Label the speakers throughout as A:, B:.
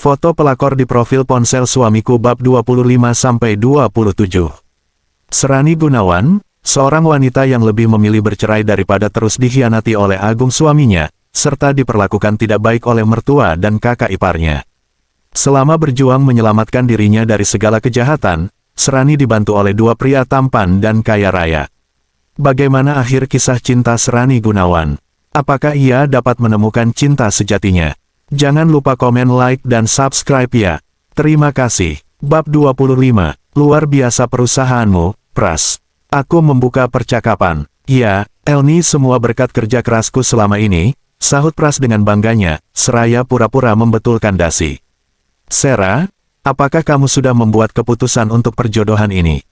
A: Foto pelakor di profil ponsel suamiku bab 25-27. Serani Gunawan, seorang wanita yang lebih memilih bercerai daripada terus dikhianati oleh Agung suaminya, serta diperlakukan tidak baik oleh mertua dan kakak iparnya. Selama berjuang menyelamatkan dirinya dari segala kejahatan, Serani dibantu oleh dua pria tampan dan kaya raya. Bagaimana akhir kisah cinta Serani Gunawan? Apakah ia dapat menemukan cinta sejatinya? Jangan lupa komen, like, dan subscribe ya. Terima kasih. Bab 25. Luar biasa perusahaanmu, Pras. Aku membuka percakapan. Ya, Elni, semua berkat kerja kerasku selama ini, sahut Pras dengan bangganya, seraya pura-pura membetulkan dasi. Sera, apakah kamu sudah membuat keputusan untuk perjodohan ini?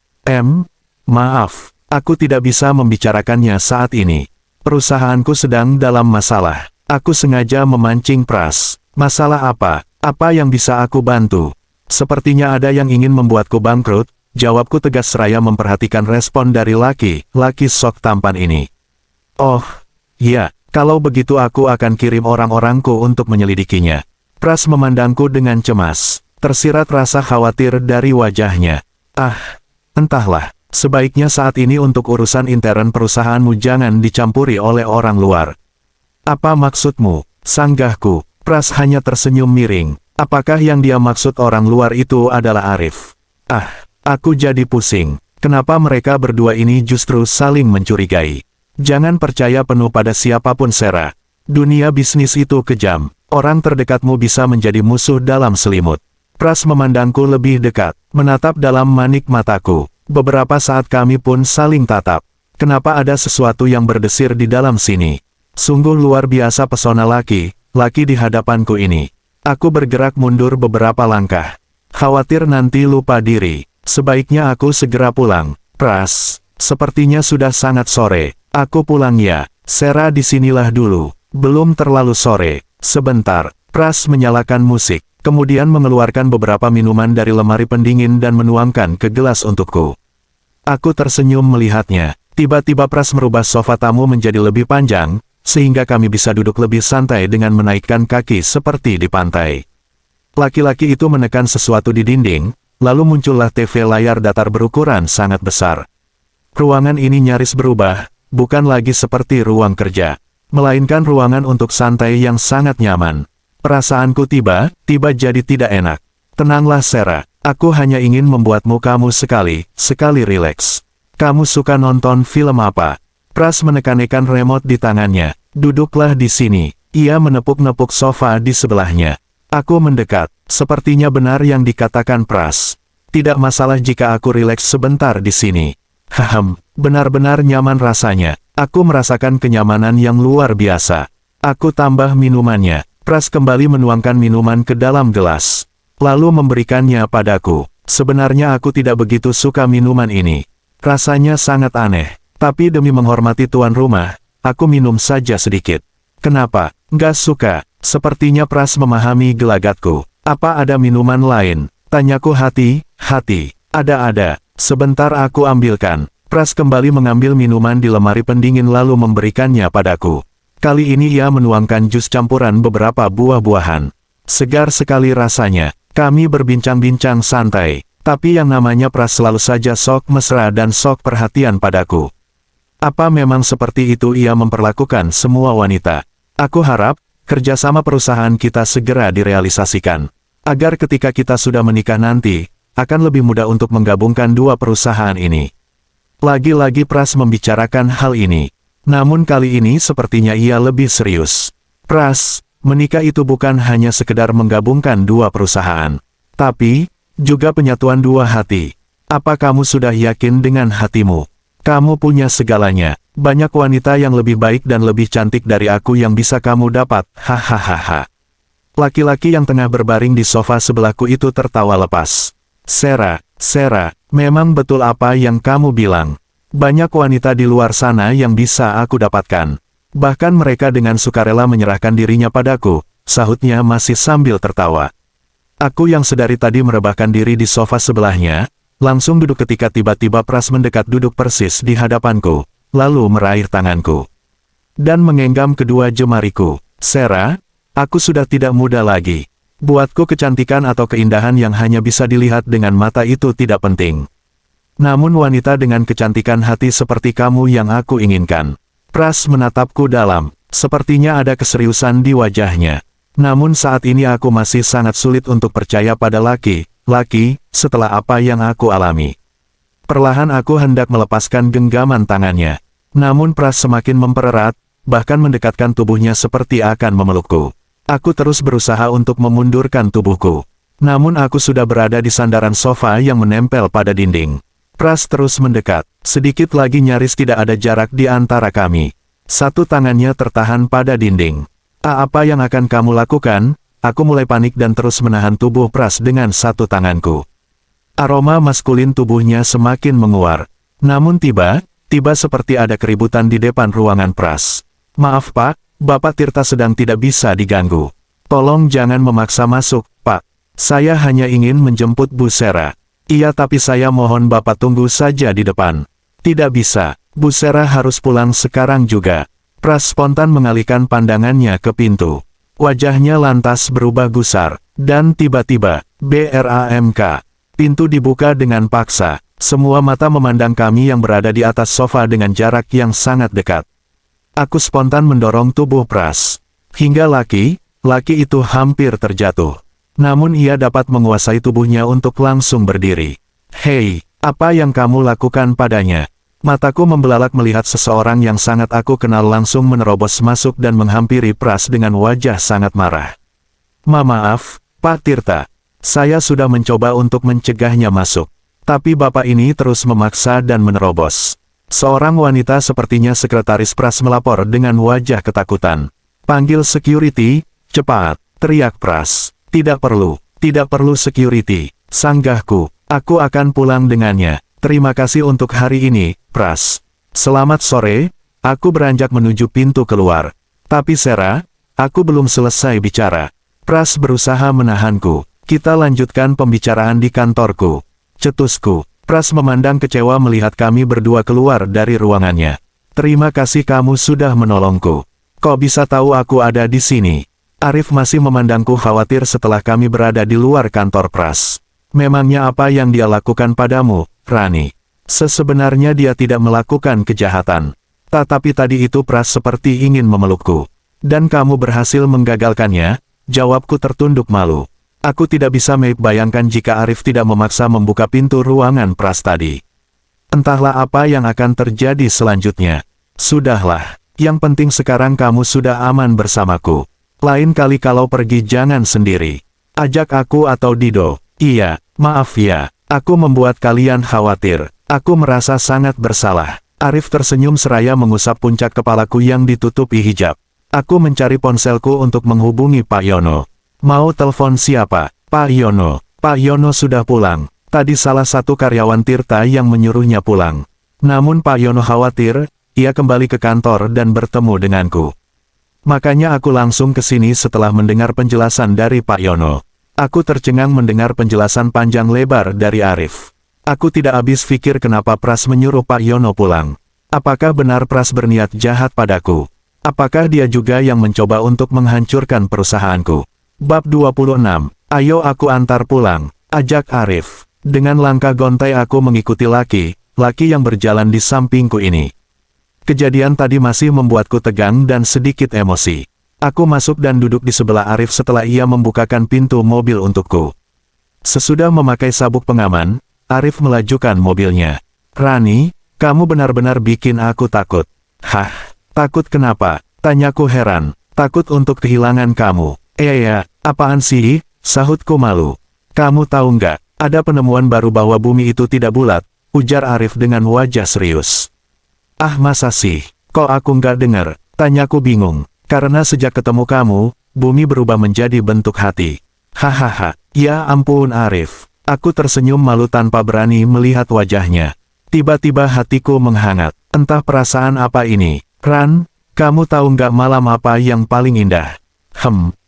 A: Maaf, aku tidak bisa membicarakannya saat ini. Perusahaanku sedang dalam masalah. Aku sengaja memancing Pras. Masalah apa? Apa yang bisa aku bantu? Sepertinya ada yang ingin membuatku bangkrut, jawabku tegas seraya memperhatikan respon dari laki sok tampan ini. Oh, iya, kalau begitu aku akan kirim orang-orangku untuk menyelidikinya. Pras memandangku dengan cemas. Tersirat rasa khawatir dari wajahnya. Entahlah, sebaiknya saat ini untuk urusan intern perusahaanmu jangan dicampuri oleh orang luar. Apa maksudmu? Sanggahku. Pras hanya tersenyum miring. Apakah yang dia maksud orang luar itu adalah Arif? Aku jadi pusing. Kenapa mereka berdua ini justru saling mencurigai? Jangan percaya penuh pada siapapun, Sera. Dunia bisnis itu kejam. Orang terdekatmu bisa menjadi musuh dalam selimut. Pras memandangku lebih dekat, menatap dalam manik mataku. Beberapa saat kami pun saling tatap. Kenapa ada sesuatu yang berdesir di dalam sini? Sungguh luar biasa pesona laki di hadapanku ini. Aku bergerak mundur beberapa langkah. Khawatir nanti lupa diri. Sebaiknya aku segera pulang. Pras, sepertinya sudah sangat sore. Aku pulang ya. Sera, disinilah dulu. Belum terlalu sore. Sebentar. Pras menyalakan musik, kemudian mengeluarkan beberapa minuman dari lemari pendingin dan menuangkan ke gelas untukku. Aku tersenyum melihatnya. Tiba-tiba Pras merubah sofa tamu menjadi lebih panjang, sehingga kami bisa duduk lebih santai dengan menaikkan kaki seperti di pantai. Laki-laki itu menekan sesuatu di dinding, lalu muncullah TV layar datar berukuran sangat besar. Ruangan ini nyaris berubah, bukan lagi seperti ruang kerja, melainkan ruangan untuk santai yang sangat nyaman. Perasaanku tiba-tiba jadi tidak enak. Tenanglah, Sera, aku hanya ingin membuatmu kamu sekali rileks. Kamu suka nonton film apa? Pras menekan-nekan remote di tangannya. Duduklah di sini. Ia menepuk-nepuk sofa di sebelahnya. Aku mendekat. Sepertinya benar yang dikatakan Pras. Tidak masalah jika aku rileks sebentar di sini. Benar-benar nyaman rasanya. Aku merasakan kenyamanan yang luar biasa. Aku tambah minumannya. Pras kembali menuangkan minuman ke dalam gelas, lalu memberikannya padaku. Sebenarnya aku tidak begitu suka minuman ini. Rasanya sangat aneh. Tapi demi menghormati tuan rumah, aku minum saja sedikit. Kenapa? Nggak suka? Sepertinya Pras memahami gelagatku. Apa ada minuman lain? Tanyaku hati-hati. Ada. Sebentar aku ambilkan. Pras kembali mengambil minuman di lemari pendingin lalu memberikannya padaku. Kali ini ia menuangkan jus campuran beberapa buah-buahan. Segar sekali rasanya. Kami berbincang-bincang santai. Tapi yang namanya Pras selalu saja sok mesra dan sok perhatian padaku. Apa memang seperti itu ia memperlakukan semua wanita? Aku harap, kerjasama perusahaan kita segera direalisasikan. Agar ketika kita sudah menikah nanti, akan lebih mudah untuk menggabungkan dua perusahaan ini. Lagi-lagi Pras membicarakan hal ini. Namun kali ini sepertinya ia lebih serius. Pras, menikah itu bukan hanya sekedar menggabungkan dua perusahaan. Tapi, juga penyatuan dua hati. Apa kamu sudah yakin dengan hatimu? Kamu punya segalanya. Banyak wanita yang lebih baik dan lebih cantik dari aku yang bisa kamu dapat. Hahaha. Laki-laki yang tengah berbaring di sofa sebelahku itu tertawa lepas. Sera, memang betul apa yang kamu bilang. Banyak wanita di luar sana yang bisa aku dapatkan. Bahkan mereka dengan sukarela menyerahkan dirinya padaku, sahutnya masih sambil tertawa. Aku yang sedari tadi merebahkan diri di sofa sebelahnya, langsung duduk ketika tiba-tiba Pras mendekat duduk persis di hadapanku, lalu meraih tanganku dan mengenggam kedua jemariku. Sera, aku sudah tidak muda lagi. Buatku kecantikan atau keindahan yang hanya bisa dilihat dengan mata itu tidak penting. Namun wanita dengan kecantikan hati seperti kamu yang aku inginkan. Pras menatapku dalam. Sepertinya ada keseriusan di wajahnya. Namun saat ini aku masih sangat sulit untuk percaya pada laki-laki, setelah apa yang aku alami. Perlahan aku hendak melepaskan genggaman tangannya. Namun Pras semakin mempererat, bahkan mendekatkan tubuhnya seperti akan memelukku. Aku terus berusaha untuk memundurkan tubuhku. Namun aku sudah berada di sandaran sofa yang menempel pada dinding. Pras terus mendekat. Sedikit lagi nyaris tidak ada jarak di antara kami. Satu tangannya tertahan pada dinding. Apa yang akan kamu lakukan? Aku mulai panik dan terus menahan tubuh Pras dengan satu tanganku. Aroma maskulin tubuhnya semakin menguar. Namun tiba-tiba seperti ada keributan di depan ruangan Pras. Maaf Pak, Bapak Tirta sedang tidak bisa diganggu. Tolong jangan memaksa masuk, Pak. Saya hanya ingin menjemput Bu Sera. Iya tapi saya mohon Bapak tunggu saja di depan. Tidak bisa, Bu Sera harus pulang sekarang juga. Pras spontan mengalihkan pandangannya ke pintu. Wajahnya lantas berubah gusar. Dan tiba-tiba, BRAMK. Pintu dibuka dengan paksa. Semua mata memandang kami yang berada di atas sofa dengan jarak yang sangat dekat. Aku spontan mendorong tubuh Pras. Hingga laki itu hampir terjatuh. Namun ia dapat menguasai tubuhnya untuk langsung berdiri. Hei, apa yang kamu lakukan padanya? Mataku membelalak melihat seseorang yang sangat aku kenal langsung menerobos masuk dan menghampiri Pras dengan wajah sangat marah. Maaf, Pak Tirta. Saya sudah mencoba untuk mencegahnya masuk. Tapi bapak ini terus memaksa dan menerobos. Seorang wanita sepertinya sekretaris Pras melapor dengan wajah ketakutan. Panggil security, cepat, teriak Pras. Tidak perlu security, sanggahku, aku akan pulang dengannya. Terima kasih untuk hari ini, Pras. Selamat sore, aku beranjak menuju pintu keluar. Tapi Sera, aku belum selesai bicara. Pras berusaha menahanku. Kita lanjutkan pembicaraan di kantorku. Cetusku. Pras memandang kecewa melihat kami berdua keluar dari ruangannya. Terima kasih kamu sudah menolongku. Kok bisa tahu aku ada di sini? Arif masih memandangku khawatir setelah kami berada di luar kantor Pras. Memangnya apa yang dia lakukan padamu, Rani? Sebenarnya dia tidak melakukan kejahatan. Tetapi tadi itu Pras seperti ingin memelukku. Dan kamu berhasil menggagalkannya? Jawabku tertunduk malu. Aku tidak bisa membayangkan jika Arif tidak memaksa membuka pintu ruangan Pras tadi. Entahlah apa yang akan terjadi selanjutnya. Sudahlah, yang penting sekarang kamu sudah aman bersamaku. Lain kali kalau pergi jangan sendiri. Ajak aku atau Dido. Iya, maaf ya, aku membuat kalian khawatir. Aku merasa sangat bersalah. Arif tersenyum seraya mengusap puncak kepalaku yang ditutupi hijab. Aku mencari ponselku untuk menghubungi Pak Yono. Mau telepon siapa? Pak Yono. Pak Yono sudah pulang. Tadi salah satu karyawan Tirta yang menyuruhnya pulang. Namun Pak Yono khawatir, ia kembali ke kantor dan bertemu denganku. Makanya aku langsung ke sini setelah mendengar penjelasan dari Pak Yono. Aku tercengang mendengar penjelasan panjang lebar dari Arif. Aku tidak habis pikir kenapa Pras menyuruh Pak Yono pulang. Apakah benar Pras berniat jahat padaku? Apakah dia juga yang mencoba untuk menghancurkan perusahaanku? Bab 26. Ayo aku antar pulang, ajak Arif. Dengan langkah gontai aku mengikuti laki yang berjalan di sampingku ini. Kejadian tadi masih membuatku tegang dan sedikit emosi. Aku masuk dan duduk di sebelah Arif setelah ia membukakan pintu mobil untukku. Sesudah memakai sabuk pengaman, Arif melajukan mobilnya. Rani, kamu benar-benar bikin aku takut. Hah, takut kenapa? Tanyaku heran. Takut untuk kehilangan kamu. Ya, apaan sih? Sahutku malu. Kamu tahu nggak, ada penemuan baru bahwa bumi itu tidak bulat, ujar Arif dengan wajah serius. Ah masa sih, kok aku nggak dengar? Tanyaku bingung, karena sejak ketemu kamu, bumi berubah menjadi bentuk hati. Hahaha, ya ampun Arif. Aku tersenyum malu tanpa berani melihat wajahnya. Tiba-tiba hatiku menghangat, entah perasaan apa ini. Ran, kamu tahu nggak malam apa yang paling indah?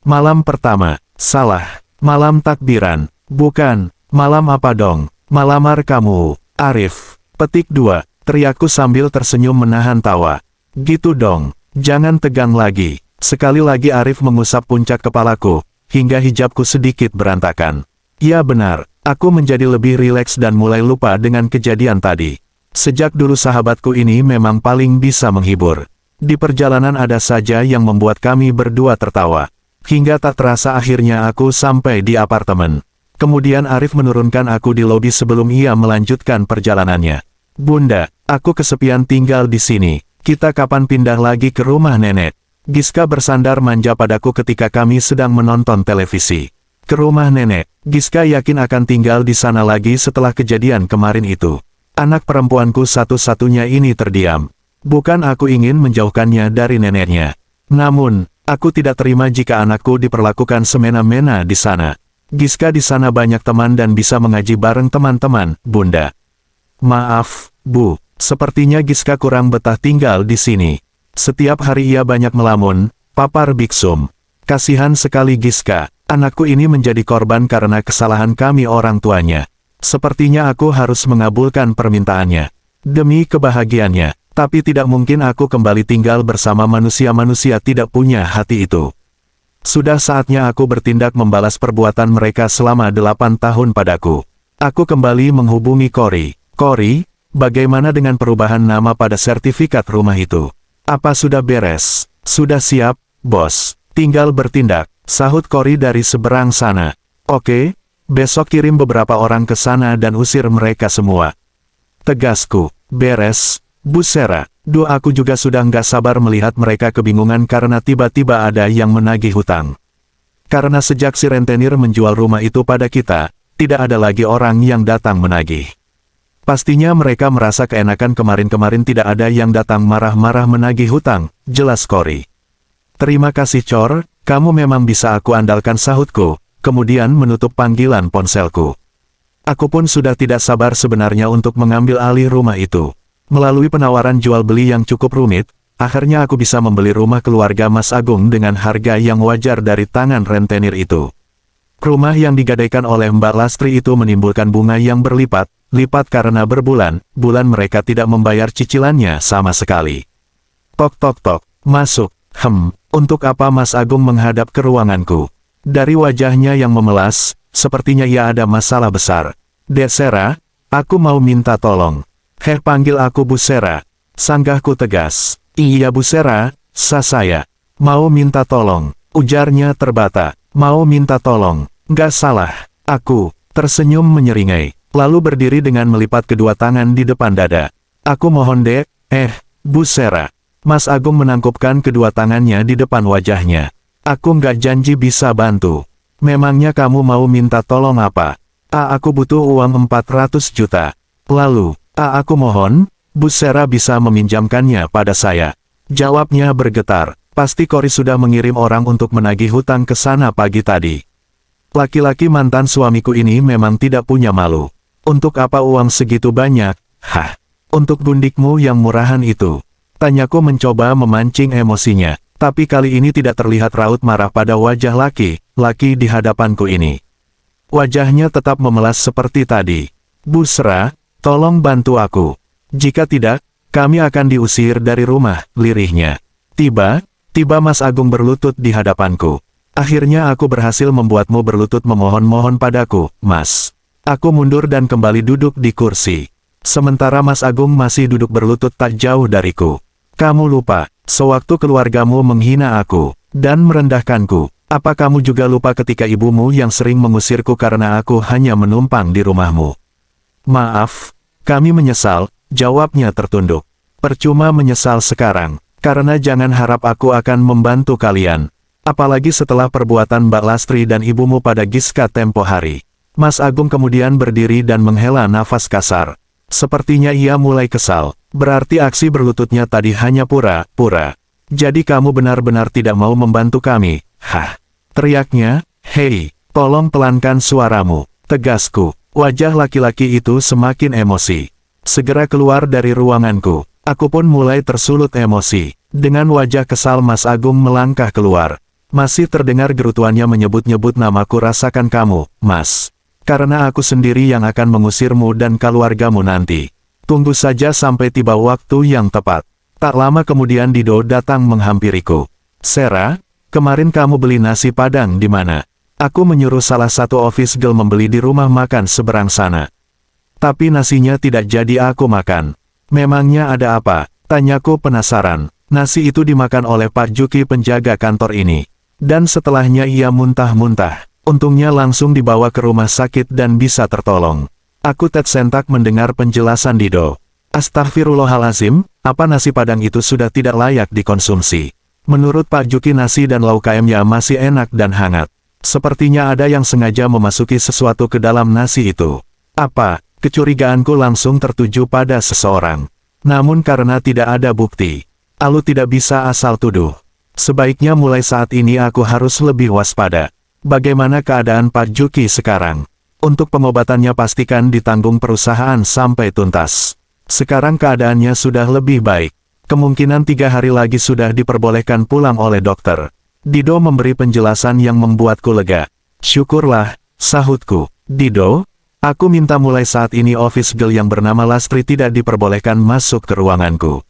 A: Malam pertama, salah, malam takbiran, bukan, malam apa dong, malamar kamu, Arif, petik 2, teriakku sambil tersenyum menahan tawa. Gitu dong, jangan tegang lagi, sekali lagi Arif mengusap puncak kepalaku, hingga hijabku sedikit berantakan. Ya benar, aku menjadi lebih rileks dan mulai lupa dengan kejadian tadi. Sejak dulu sahabatku ini memang paling bisa menghibur. Di perjalanan ada saja yang membuat kami berdua tertawa. Hingga tak terasa akhirnya aku sampai di apartemen. Kemudian Arif menurunkan aku di lobi sebelum ia melanjutkan perjalanannya. Bunda, aku kesepian tinggal di sini. Kita kapan pindah lagi ke rumah nenek? Giska bersandar manja padaku ketika kami sedang menonton televisi. Ke rumah nenek, Giska yakin akan tinggal di sana lagi setelah kejadian kemarin itu. Anak perempuanku satu-satunya ini terdiam. Bukan aku ingin menjauhkannya dari neneknya. Namun, aku tidak terima jika anakku diperlakukan semena-mena di sana. Giska di sana banyak teman dan bisa mengaji bareng teman-teman, Bunda. Maaf, Bu, sepertinya Giska kurang betah tinggal di sini. Setiap hari ia banyak melamun, papar Biksum. Kasihan sekali Giska, anakku ini menjadi korban karena kesalahan kami orang tuanya. Sepertinya aku harus mengabulkan permintaannya. Demi kebahagiaannya, tapi tidak mungkin aku kembali tinggal bersama manusia-manusia tidak punya hati itu. Sudah saatnya aku bertindak membalas perbuatan mereka selama 8 tahun padaku. Aku kembali menghubungi Cory. Cory, bagaimana dengan perubahan nama pada sertifikat rumah itu? Apa sudah beres? Sudah siap, bos. Tinggal bertindak, sahut Cory dari seberang sana. Oke, besok kirim beberapa orang ke sana dan usir mereka semua. Tegasku, beres, Bu Sera. Aku juga sudah nggak sabar melihat mereka kebingungan karena tiba-tiba ada yang menagih hutang. Karena sejak si rentenir menjual rumah itu pada kita, tidak ada lagi orang yang datang menagih. Pastinya mereka merasa keenakan kemarin-kemarin tidak ada yang datang marah-marah menagih hutang, jelas Cory. Terima kasih Cor, kamu memang bisa aku andalkan sahutku, kemudian menutup panggilan ponselku. Aku pun sudah tidak sabar sebenarnya untuk mengambil alih rumah itu. Melalui penawaran jual-beli yang cukup rumit, akhirnya aku bisa membeli rumah keluarga Mas Agung dengan harga yang wajar dari tangan rentenir itu. Rumah yang digadaikan oleh Mbak Lastri itu menimbulkan bunga yang berlipat-lipat karena berbulan-bulan mereka tidak membayar cicilannya sama sekali. Tok tok tok, masuk, untuk apa Mas Agung menghadap ke ruanganku? Dari wajahnya yang memelas, sepertinya ia ada masalah besar. Desera, aku mau minta tolong. Panggil aku Bu Sera. Sanggahku tegas. Iya Bu Sera, saya. Mau minta tolong. Ujarnya terbata. Mau minta tolong. Nggak salah. Aku tersenyum menyeringai. Lalu berdiri dengan melipat kedua tangan di depan dada. Aku mohon dek. Bu Sera. Mas Agung menangkupkan kedua tangannya di depan wajahnya. Aku nggak janji bisa bantu. Memangnya kamu mau minta tolong apa? Aku butuh uang 400 juta. Lalu, aku mohon, Bu Sera bisa meminjamkannya pada saya. Jawabnya bergetar. Pasti Cory sudah mengirim orang untuk menagih hutang ke sana pagi tadi. Laki-laki mantan suamiku ini memang tidak punya malu. Untuk apa uang segitu banyak? Untuk gundikmu yang murahan itu. Tanyaku mencoba memancing emosinya. Tapi kali ini tidak terlihat raut marah pada wajah laki-laki di hadapanku ini. Wajahnya tetap memelas seperti tadi. Bu Sera, tolong bantu aku. Jika tidak, kami akan diusir dari rumah, lirihnya. Tiba-tiba Mas Agung berlutut di hadapanku. Akhirnya aku berhasil membuatmu berlutut memohon-mohon padaku, Mas. Aku mundur dan kembali duduk di kursi. Sementara Mas Agung masih duduk berlutut tak jauh dariku. Kamu lupa, sewaktu keluargamu menghina aku, dan merendahkanku. Apa kamu juga lupa ketika ibumu yang sering mengusirku karena aku hanya menumpang di rumahmu? Maaf, kami menyesal, jawabnya tertunduk. Percuma menyesal sekarang, karena jangan harap aku akan membantu kalian. Apalagi setelah perbuatan Mbak Lastri dan ibumu pada Giska tempo hari. Mas Agung kemudian berdiri dan menghela nafas kasar. Sepertinya ia mulai kesal, berarti aksi berlututnya tadi hanya pura-pura. Jadi kamu benar-benar tidak mau membantu kami, teriaknya, hei, tolong pelankan suaramu, tegasku. Wajah laki-laki itu semakin emosi. Segera keluar dari ruanganku. Aku pun mulai tersulut emosi. Dengan wajah kesal Mas Agung melangkah keluar. Masih terdengar gerutuannya menyebut-nyebut namaku. Rasakan kamu, Mas. Karena aku sendiri yang akan mengusirmu dan keluargamu nanti. Tunggu saja sampai tiba waktu yang tepat. Tak lama kemudian Dido datang menghampiriku. Sera, kemarin kamu beli nasi Padang di mana? Aku menyuruh salah satu office girl membeli di rumah makan seberang sana. Tapi nasinya tidak jadi aku makan. Memangnya ada apa? Tanyaku penasaran. Nasi itu dimakan oleh Pak Juki penjaga kantor ini. Dan setelahnya ia muntah-muntah. Untungnya langsung dibawa ke rumah sakit dan bisa tertolong. Aku tersentak mendengar penjelasan Dido. Astagfirullahalazim, apa nasi padang itu sudah tidak layak dikonsumsi. Menurut Pak Juki nasi dan lauk ayamnya masih enak dan hangat. Sepertinya ada yang sengaja memasuki sesuatu ke dalam nasi itu. Apa? Kecurigaanku langsung tertuju pada seseorang. Namun karena tidak ada bukti, aku tidak bisa asal tuduh. Sebaiknya mulai saat ini aku harus lebih waspada. Bagaimana keadaan Pak Juki sekarang? Untuk pengobatannya pastikan ditanggung perusahaan sampai tuntas. Sekarang keadaannya sudah lebih baik. Kemungkinan 3 hari lagi sudah diperbolehkan pulang oleh dokter. Dido memberi penjelasan yang membuatku lega. Syukurlah, sahutku. Dido, aku minta mulai saat ini office girl yang bernama Lastri tidak diperbolehkan masuk ke ruanganku.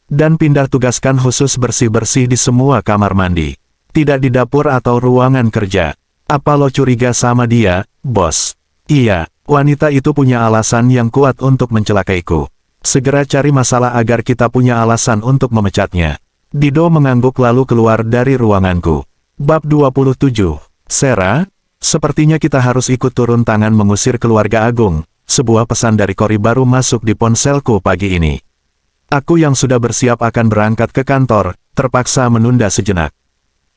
A: Dan pindah tugaskan khusus bersih-bersih di semua kamar mandi. Tidak di dapur atau ruangan kerja. Apa lo curiga sama dia, bos? Iya, wanita itu punya alasan yang kuat untuk mencelakaiku. Segera cari masalah agar kita punya alasan untuk memecatnya. Dido mengangguk lalu keluar dari ruanganku. Bab 27. Sarah, sepertinya kita harus ikut turun tangan mengusir keluarga Agung. Sebuah pesan dari Cory baru masuk di ponselku pagi ini. Aku yang sudah bersiap akan berangkat ke kantor, terpaksa menunda sejenak.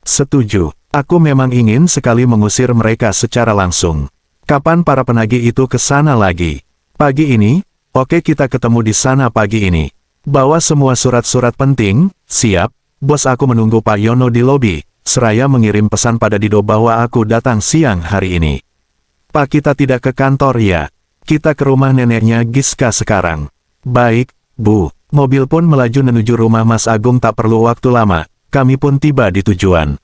A: Setuju, aku memang ingin sekali mengusir mereka secara langsung. Kapan para penagih itu ke sana lagi? Pagi ini? Oke, kita ketemu di sana pagi ini. Bawa semua surat-surat penting, siap, bos. Aku menunggu Pak Yono di lobi, seraya mengirim pesan pada Dido bahwa aku datang siang hari ini. Pak, kita tidak ke kantor ya? Kita ke rumah neneknya Giska sekarang. Baik, Bu. Mobil pun melaju menuju rumah Mas Agung tak perlu waktu lama, kami pun tiba di tujuan.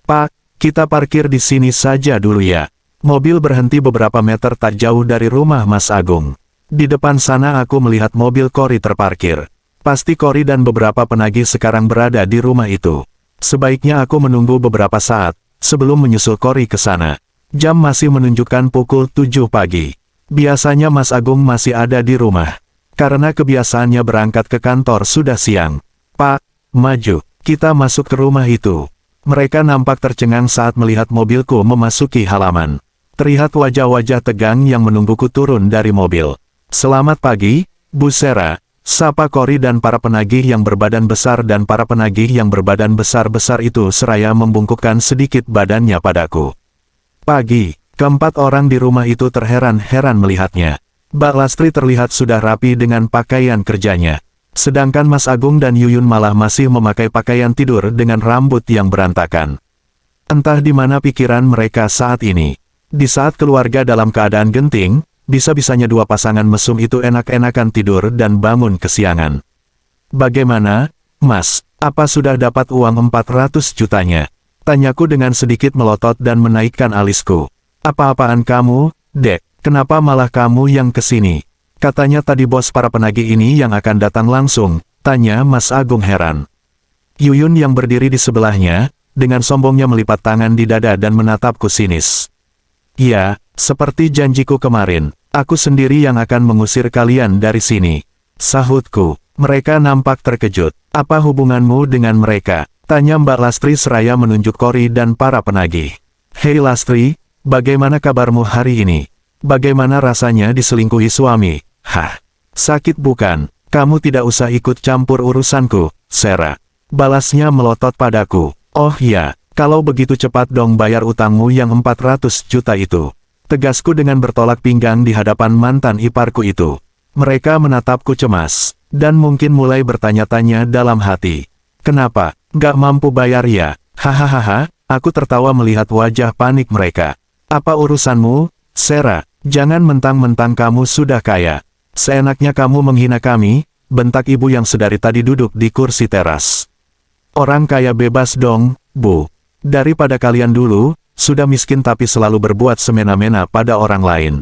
A: Pak, kita parkir di sini saja dulu ya. Mobil berhenti beberapa meter tak jauh dari rumah Mas Agung. Di depan sana aku melihat mobil Cory terparkir. Pasti Cory dan beberapa penagih sekarang berada di rumah itu. Sebaiknya aku menunggu beberapa saat, sebelum menyusul Cory ke sana. Jam masih menunjukkan pukul 7 pagi. Biasanya Mas Agung masih ada di rumah. Karena kebiasaannya berangkat ke kantor sudah siang. Pak, maju, kita masuk ke rumah itu. Mereka nampak tercengang saat melihat mobilku memasuki halaman. Terlihat wajah-wajah tegang yang menungguku turun dari mobil. Selamat pagi, Bu Sarah, sapa Cory dan para penagih yang berbadan besar dan para penagih yang berbadan besar-besar itu seraya membungkukkan sedikit badannya padaku. Pagi, keempat orang di rumah itu terheran-heran melihatnya. Mbak Lastri terlihat sudah rapi dengan pakaian kerjanya. Sedangkan Mas Agung dan Yuyun malah masih memakai pakaian tidur dengan rambut yang berantakan. Entah di mana pikiran mereka saat ini. Di saat keluarga dalam keadaan genting, bisa-bisanya dua pasangan mesum itu enak-enakan tidur dan bangun kesiangan. Bagaimana, Mas? Apa sudah dapat uang 400 jutanya? Tanyaku dengan sedikit melotot dan menaikkan alisku. Apa-apaan kamu, Dek? Kenapa malah kamu yang kesini? Katanya tadi bos para penagih ini yang akan datang langsung, tanya Mas Agung heran. Yuyun yang berdiri di sebelahnya, dengan sombongnya melipat tangan di dada dan menatapku sinis. Ya, seperti janjiku kemarin. Aku sendiri yang akan mengusir kalian dari sini. Sahutku. Mereka nampak terkejut. Apa hubunganmu dengan mereka? Tanya Mbak Lastri seraya menunjuk Cory dan para penagih. Hei Lastri, bagaimana kabarmu hari ini? Bagaimana rasanya diselingkuhi suami? Hah? Sakit bukan? Kamu tidak usah ikut campur urusanku, Sarah. Balasnya melotot padaku. Oh ya, kalau begitu cepat dong bayar utangmu yang 400 juta itu. Tegasku dengan bertolak pinggang di hadapan mantan iparku itu. Mereka menatapku cemas, dan mungkin mulai bertanya-tanya dalam hati. Kenapa, nggak mampu bayar ya? Hahaha, aku tertawa melihat wajah panik mereka. Apa urusanmu, Sarah? Jangan mentang-mentang kamu sudah kaya. Seenaknya kamu menghina kami, bentak ibu yang sedari tadi duduk di kursi teras. Orang kaya bebas dong, Bu. Daripada kalian dulu, sudah miskin tapi selalu berbuat semena-mena pada orang lain.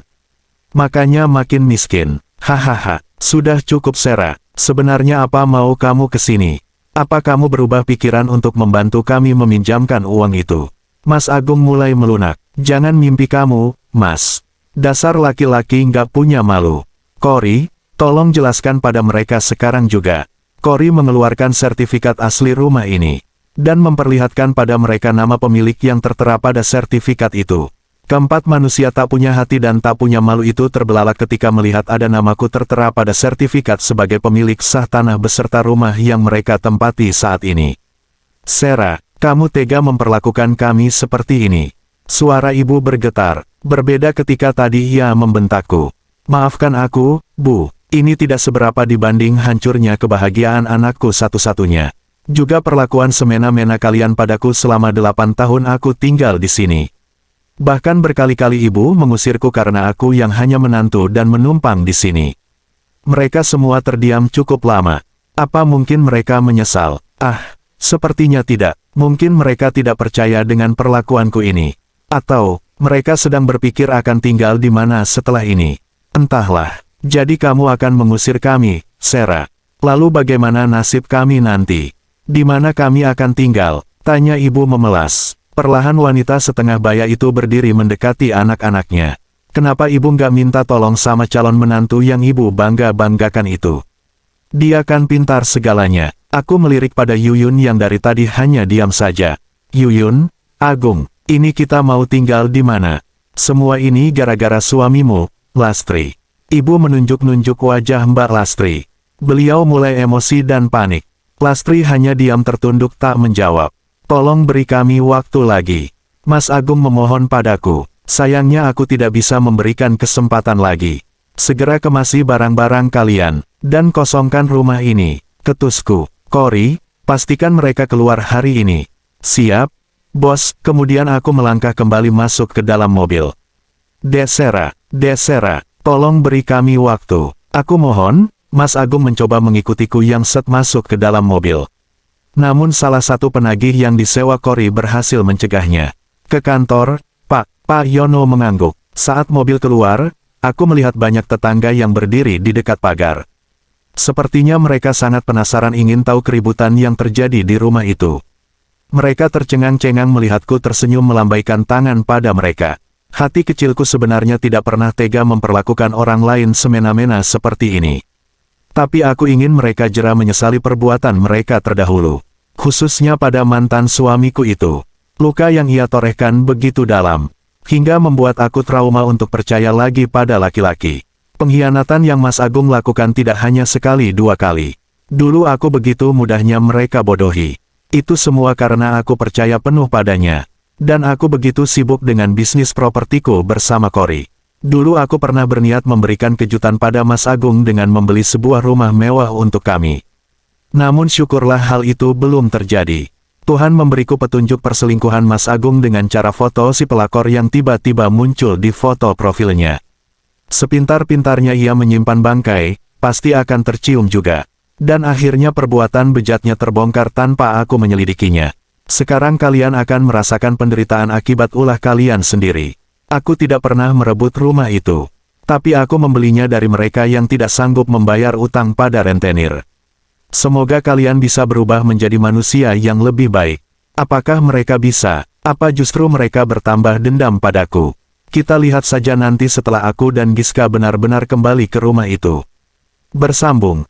A: Makanya makin miskin. Hahaha, sudah cukup Sarah. Sebenarnya apa mau kamu kesini? Apa kamu berubah pikiran untuk membantu kami meminjamkan uang itu? Mas Agung mulai melunak. Jangan mimpi kamu, Mas. Dasar laki-laki nggak punya malu. Cory, tolong jelaskan pada mereka sekarang juga. Cory mengeluarkan sertifikat asli rumah ini dan memperlihatkan pada mereka nama pemilik yang tertera pada sertifikat itu. Keempat manusia tak punya hati dan tak punya malu itu terbelalak ketika melihat ada namaku tertera pada sertifikat sebagai pemilik sah tanah beserta rumah yang mereka tempati saat ini. Sarah, kamu tega memperlakukan kami seperti ini. Suara ibu bergetar, berbeda ketika tadi ia membentakku. Maafkan aku, Bu, ini tidak seberapa dibanding hancurnya kebahagiaan anakku satu-satunya. Juga perlakuan semena-mena kalian padaku selama 8 tahun aku tinggal di sini. Bahkan berkali-kali ibu mengusirku karena aku yang hanya menantu dan menumpang di sini. Mereka semua terdiam cukup lama. Apa mungkin mereka menyesal? Sepertinya tidak. Mungkin mereka tidak percaya dengan perlakuanku ini. Atau, mereka sedang berpikir akan tinggal di mana setelah ini. Entahlah. Jadi kamu akan mengusir kami, Sarah. Lalu bagaimana nasib kami nanti? Di mana kami akan tinggal? Tanya ibu memelas. Perlahan wanita setengah baya itu berdiri mendekati anak-anaknya. Kenapa ibu nggak minta tolong sama calon menantu yang ibu bangga-banggakan itu? Dia kan pintar segalanya. Aku melirik pada Yuyun yang dari tadi hanya diam saja. Yuyun, Agung, ini kita mau tinggal di mana? Semua ini gara-gara suamimu, Lastri. Ibu menunjuk-nunjuk wajah Mbak Lastri. Beliau mulai emosi dan panik. Lastri hanya diam tertunduk tak menjawab. Tolong beri kami waktu lagi. Mas Agung memohon padaku. Sayangnya aku tidak bisa memberikan kesempatan lagi. Segera kemasi barang-barang kalian, dan kosongkan rumah ini. Ketusku. Cory, pastikan mereka keluar hari ini. Siap, bos. Kemudian aku melangkah kembali masuk ke dalam mobil. Desera, tolong beri kami waktu. Aku mohon. Mas Agung mencoba mengikutiku yang masuk ke dalam mobil. Namun salah satu penagih yang disewa Cory berhasil mencegahnya. Ke kantor, Pak Yono mengangguk. Saat mobil keluar, aku melihat banyak tetangga yang berdiri di dekat pagar. Sepertinya mereka sangat penasaran ingin tahu keributan yang terjadi di rumah itu. Mereka tercengang-cengang melihatku tersenyum melambaikan tangan pada mereka. Hati kecilku sebenarnya tidak pernah tega memperlakukan orang lain semena-mena seperti ini. Tapi aku ingin mereka jera menyesali perbuatan mereka terdahulu. Khususnya pada mantan suamiku itu. Luka yang ia torehkan begitu dalam. Hingga membuat aku trauma untuk percaya lagi pada laki-laki. Pengkhianatan yang Mas Agung lakukan tidak hanya sekali dua kali. Dulu aku begitu mudahnya mereka bodohi. Itu semua karena aku percaya penuh padanya. Dan aku begitu sibuk dengan bisnis propertiku bersama Cory. Dulu aku pernah berniat memberikan kejutan pada Mas Agung dengan membeli sebuah rumah mewah untuk kami. Namun syukurlah hal itu belum terjadi. Tuhan memberiku petunjuk perselingkuhan Mas Agung dengan cara foto si pelakor yang tiba-tiba muncul di foto profilnya. Sepintar-pintarnya ia menyimpan bangkai, pasti akan tercium juga. Dan akhirnya perbuatan bejatnya terbongkar tanpa aku menyelidikinya. Sekarang kalian akan merasakan penderitaan akibat ulah kalian sendiri. Aku tidak pernah merebut rumah itu. Tapi aku membelinya dari mereka yang tidak sanggup membayar utang pada rentenir. Semoga kalian bisa berubah menjadi manusia yang lebih baik. Apakah mereka bisa? Apa justru mereka bertambah dendam padaku? Kita lihat saja nanti setelah aku dan Giska benar-benar kembali ke rumah itu. Bersambung.